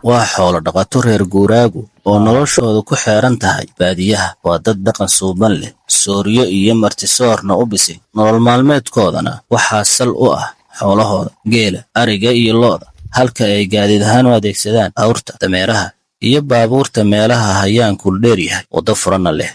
waa xoolo dhaqato reer guuraagu oo noloshoodu ku xeeran tahay baadiyaha. waa dad dhaqan suuban leh, sooryo iyo martisoorna u bisay. nolol maalmeedkoodana waxaa sal u ah xoolahooda, geela, ariga iyo lo'da, halka ay gaadiid ahaan u adeegsadaan awrta, dameeraha iyo baabuurta meelaha hayaankul dheer yahay, waddo furanna leh.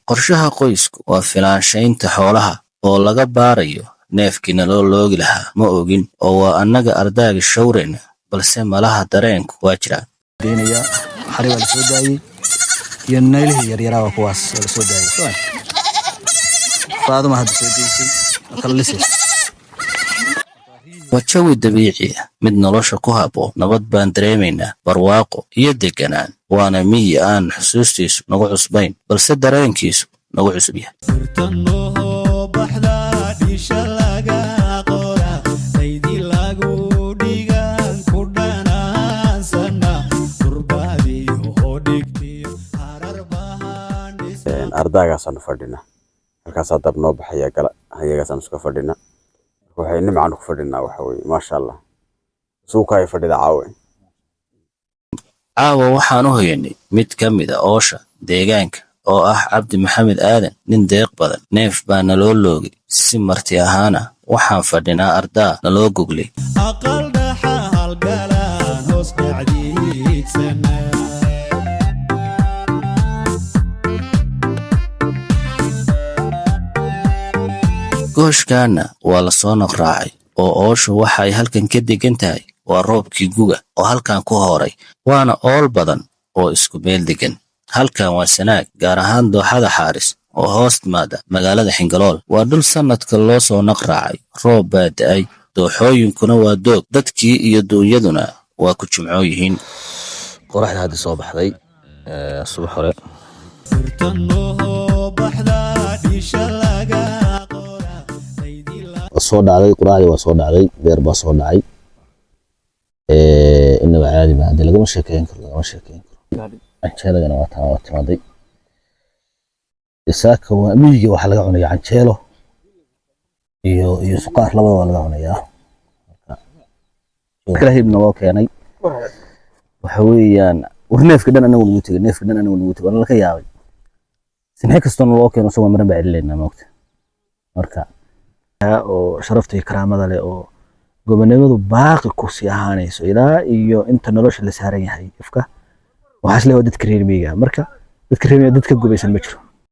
qorshaha qoysku waa filaanshaynta xoolaha oo laga baarayo neefkii naloo loogi lahaa. ma ogin oo waa annaga ardaaga shawrayna, balse malaha dareenku waa jiraan. xari waa la soo daayey iyo naylihii yaryaraa waa kuwaas waa la soo daayey. faaduma hadda soo daysay kala lisay. waa jawi dabiici ah, mid nolosha ku habboon. nabad baan dareemaynaa, barwaaqo iyo deganaan. waana miyi aan xusuustiisu nagu cusbayn, balse dareenkiisu nagu cusub yahay. ardaagaasaan fadhina halkaasaa dab noo baxaya gala hayagaasaan iska fadhina waxay nimcaan ku fadhinaa waxa weeye maasha allah suuqa ay fadhida caawa waxaan u hoyanay mid ka mid a oosha deegaanka oo ah Cabdi Maxamed Aadan, nin deeq badan. neef baa naloo loogay si marti ahaana. waxaan fadhinaa ardaa naloo goglay. gooshkaana waa la soo naqraacay oo ooshu waxay halkan ka degan tahay. waa roobkii guga oo halkan ku horay, waana ool badan oo isku meel degan. halkan waa Sanaag, gaar ahaan dooxada Xaaris oo hoos timaada magaalada Xingalool. waa dhul sanadka loo soo naqraacay, roob baa da'ay, dooxooyinkuna waa doog, dadkii iyo duunyaduna waa ku jimcoo yihiin. qoraxda hadda soo baxday subax hore. soo dhacday quraacdii waa soo dhacday, beer baa soo dhacay. inaba caadi ma hadda lagama sheekeyn karo. canjeeladana waa timaaday. isaaka waa miyiga waxaa laga cunaya canjeelo iyo suqaar, labada waa laga cunayaa. kala hibna loo keenay waxa weeyaan neefka dhan anagu nagu tegay. waana laka yaabay sinxi kastoona loo keeno isagoo maran baa celilaynaa moogta. marka oo sharafta iyo karaamada leh oo gobonimadu baaqi ku sii ahaanayso ilaa iyo inta nolosha la saaran yahay ifka. waxaas leeyahay dadka reer miyiga. marka dadka reer miyiga dadka gubaysan ma jiro.